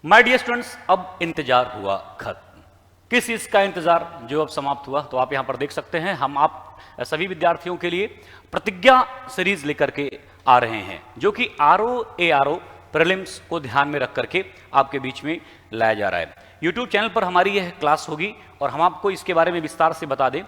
My dear students, अब इंतजार हुआ खत्म। किस चीज का इंतजार? जो अब समाप्त हुआ। तो आप यहां पर देख सकते हैं, हम आप सभी विद्यार्थियों के लिए प्रतिज्ञा सीरीज लेकर के आ रहे हैं, जो कि ARO प्रीलिम्स को ध्यान में रख करके आपके बीच में लाया जा रहा है। यूट्यूब चैनल पर हमारी यह क्लास होगी और हम आपको इसके बारे में विस्तार से बता दें।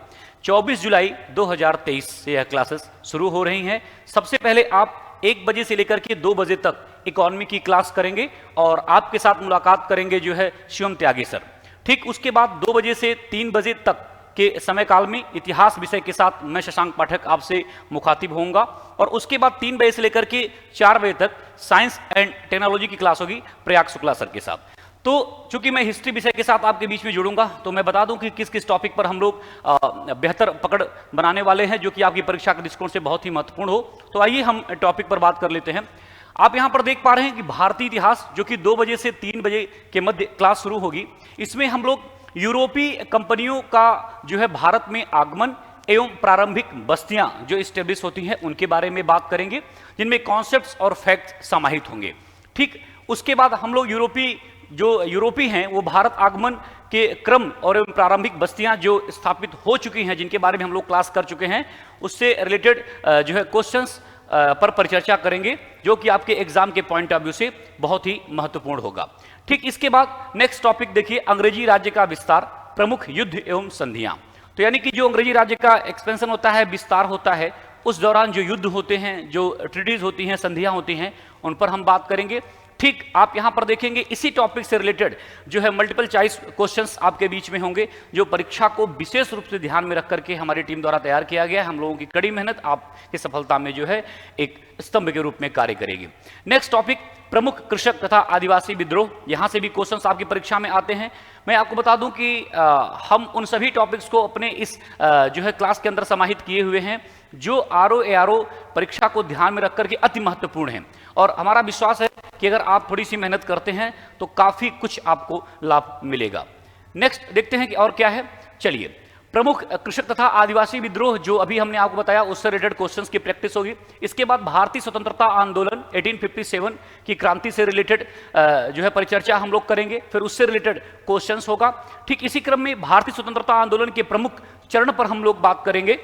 24 जुलाई 2023 से यह क्लासेस शुरू हो रही हैं। सबसे पहले आप 1 बजे से लेकर के 2 बजे तक इकोनॉमी की क्लास करेंगे और आपके साथ मुलाकात करेंगे जो है शिवम त्यागी सर। ठीक उसके बाद 2 बजे से 3 बजे तक के समय काल में इतिहास विषय के साथ मैं शशांक पाठक आपसे मुखातिब होऊंगा और उसके बाद 3 बजे से लेकर के 4 बजे तक साइंस एंड टेक्नोलॉजी की क्लास होगी प्रयाग शुक्ला सर के साथ। तो चूंकि मैं हिस्ट्री विषय के साथ आपके बीच में जुड़ूंगा, तो मैं बता दूं कि किस किस टॉपिक पर हम लोग बेहतर पकड़ बनाने वाले हैं, जो कि आपकी परीक्षा के दृष्टिकोण से बहुत ही महत्वपूर्ण हो। तो आइए हम टॉपिक पर बात कर लेते हैं। आप यहां पर देख पा रहे हैं कि भारतीय इतिहास, जो कि 2 बजे से 3 बजे के मध्य क्लास शुरू होगी। इसमें हम लोग यूरोपीय कंपनियों का जो है भारत में आगमन एवं प्रारंभिक बस्तियां जो इस्टेब्लिश होती हैं उनके बारे में बात करेंगे, जिनमें कॉन्सेप्ट्स और फैक्ट्स समाहित होंगे। ठीक उसके बाद हम लोग यूरोपी हैं वो भारत आगमन के क्रम और प्रारंभिक बस्तियां जो स्थापित हो चुकी हैं, जिनके बारे में हम लोग क्लास कर चुके हैं, उससे रिलेटेड जो है क्वेश्चंस पर परिचर्चा करेंगे, जो कि आपके एग्जाम के पॉइंट ऑफ व्यू से बहुत ही महत्वपूर्ण होगा। ठीक इसके बाद नेक्स्ट टॉपिक देखिए, अंग्रेजी राज्य का विस्तार, प्रमुख युद्ध एवं संधियां। तो यानी कि जो अंग्रेजी राज्य का एक्सपेंशन होता है, विस्तार होता है, उस दौरान जो युद्ध होते हैं, जो ट्रीटीज होती हैं, संधियां होती हैं, उन पर हम बात करेंगे। ठीक आप यहां पर देखेंगे इसी टॉपिक से रिलेटेड जो है मल्टीपल चॉइस क्वेश्चंस आपके बीच में होंगे, जो परीक्षा को विशेष रूप से ध्यान में रख करके हमारी टीम द्वारा तैयार किया गया है। हम लोगों की कड़ी मेहनत आपकी सफलता में जो है एक स्तंभ के रूप में कार्य करेगी। नेक्स्ट टॉपिक, प्रमुख कृषक तथा आदिवासी विद्रोह। यहां से भी क्वेश्चंस आपकी परीक्षा में आते हैं। मैं आपको बता दूं कि हम उन सभी टॉपिक्स को अपने इस जो है क्लास के अंदर समाहित किए हुए हैं, जो ARO परीक्षा को ध्यान में रख करके अति महत्वपूर्ण है। और हमारा विश्वास है कि अगर आप थोड़ी सी मेहनत करते हैं तो काफी कुछ आपको लाभ मिलेगा। नेक्स्ट देखते हैं कि और क्या है। चलिए, प्रमुख कृषक तथा आदिवासी विद्रोह जो अभी हमने आपको बताया, उससे रिलेटेड क्वेश्चंस की प्रैक्टिस होगी। इसके बाद भारतीय स्वतंत्रता आंदोलन 1857 की क्रांति से रिलेटेड जो है परिचर्चा हम लोग करेंगे, फिर उससे रिलेटेड क्वेश्चंस होगा। ठीक इसी क्रम में भारतीय स्वतंत्रता आंदोलन के प्रमुख चरण पर हम लोग बात करेंगे।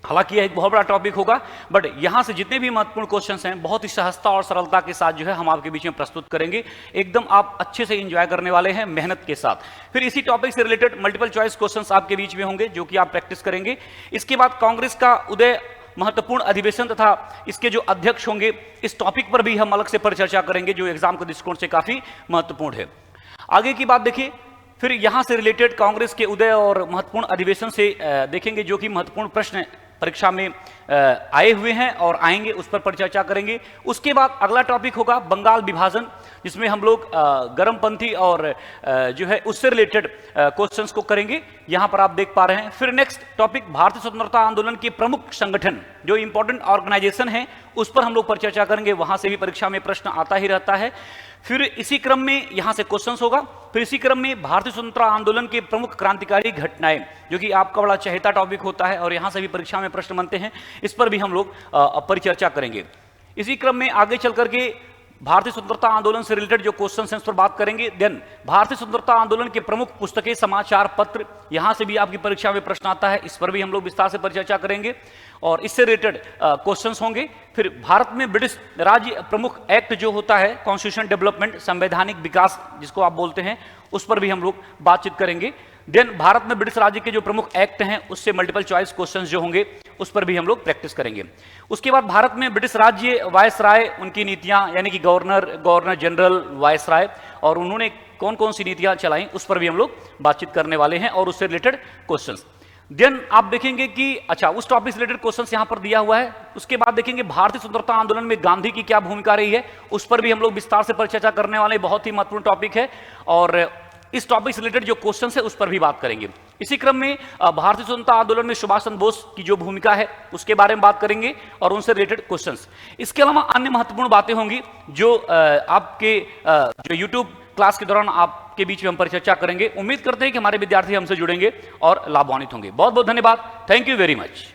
हालांकि यह एक बहुत बड़ा टॉपिक होगा, बट यहां से जितने भी महत्वपूर्ण क्वेश्चंस हैं बहुत ही सहजता और सरलता के साथ जो है हम आपके बीच में प्रस्तुत करेंगे। एकदम आप अच्छे से एंजॉय करने वाले हैं मेहनत के साथ। फिर इसी टॉपिक से रिलेटेड मल्टीपल चॉइस क्वेश्चंस आपके बीच में होंगे, जो कि आप प्रैक्टिस करेंगे। इसके बाद कांग्रेस का उदय, महत्वपूर्ण अधिवेशन तथा इसके जो अध्यक्ष होंगे, इस टॉपिक पर भी हम अलग से परिचर्चा करेंगे, जो एग्जाम के दृष्टिकोण से काफी महत्वपूर्ण है। आगे की बात देखिए, फिर यहां से रिलेटेड कांग्रेस के उदय और महत्वपूर्ण अधिवेशन से देखेंगे, जो कि महत्वपूर्ण प्रश्न परीक्षा में आए हुए हैं और आएंगे, उस पर परिचर्चा करेंगे। उसके बाद अगला टॉपिक होगा बंगाल विभाजन, जिसमें हम लोग गर्मपंथी और जो है उससे रिलेटेड क्वेश्चंस को करेंगे। यहां पर आप देख पा रहे हैं। फिर नेक्स्ट टॉपिक, भारतीय स्वतंत्रता आंदोलन के प्रमुख संगठन, जो इंपॉर्टेंट ऑर्गेनाइजेशन है, उस पर हम लोग परिचर्चा करेंगे। वहां से भी परीक्षा में प्रश्न आता ही रहता है। फिर इसी क्रम में यहां से क्वेश्चंस होगा। फिर इसी क्रम में भारतीय स्वतंत्रता आंदोलन के प्रमुख क्रांतिकारी घटनाएं, जो कि आपका बड़ा चहेता टॉपिक होता है और यहां से भी परीक्षा में प्रश्न बनते हैं, इस पर भी हम लोग परिचर्चा करेंगे। इसी क्रम में आगे चल करके भारतीय स्वतंत्रता आंदोलन से रिलेटेड जो क्वेश्चन हैं उस पर बात करेंगे। देन भारतीय स्वतंत्रता आंदोलन के प्रमुख पुस्तकें, समाचार पत्र, यहां से भी आपकी परीक्षा में प्रश्न आता है, इस पर भी हम लोग विस्तार से परिचर्चा करेंगे और इससे रिलेटेड क्वेश्चंस होंगे। फिर भारत में ब्रिटिश राज्य प्रमुख एक्ट जो होता है, कॉन्स्टिट्यूशन डेवलपमेंट, संवैधानिक विकास जिसको आप बोलते हैं, उस पर भी हम लोग बातचीत करेंगे। देन भारत में ब्रिटिश राज्य के जो प्रमुख एक्ट हैं, उससे मल्टीपल चॉइस क्वेश्चंस जो होंगे उस पर भी हम लोग प्रैक्टिस करेंगे। उसके बाद भारत में ब्रिटिश राज्य वायसराय, उनकी नीतियां, यानी कि गवर्नर जनरल, वायसराय, और उन्होंने कौन कौन सी नीतियां चलाई, उस पर भी हम लोग बातचीत करने वाले हैं और उससे रिलेटेड क्वेश्चंस। देन आप देखेंगे कि अच्छा, उस टॉपिक से रिलेटेड क्वेश्चंस यहां पर दिया हुआ है। उसके बाद देखेंगे भारतीय स्वतंत्रता आंदोलन में गांधी की क्या भूमिका रही है, उस पर भी हम लोग विस्तार से परिचर्चा करने वाले। बहुत ही महत्वपूर्ण टॉपिक है और इस टॉपिक से रिलेटेड जो क्वेश्चंस है उस पर भी बात करेंगे। इसी क्रम में भारतीय स्वतंत्रता आंदोलन में सुभाष चंद्र बोस की जो भूमिका है उसके बारे में बात करेंगे और उनसे रिलेटेड क्वेश्चंस। इसके अलावा अन्य महत्वपूर्ण बातें होंगी जो आपके जो यूट्यूब क्लास के दौरान आपके बीच में हम परिचर्चा करेंगे। उम्मीद करते हैं कि हमारे विद्यार्थी हमसे जुड़ेंगे और लाभान्वित होंगे। बहुत बहुत धन्यवाद। Thank you very much.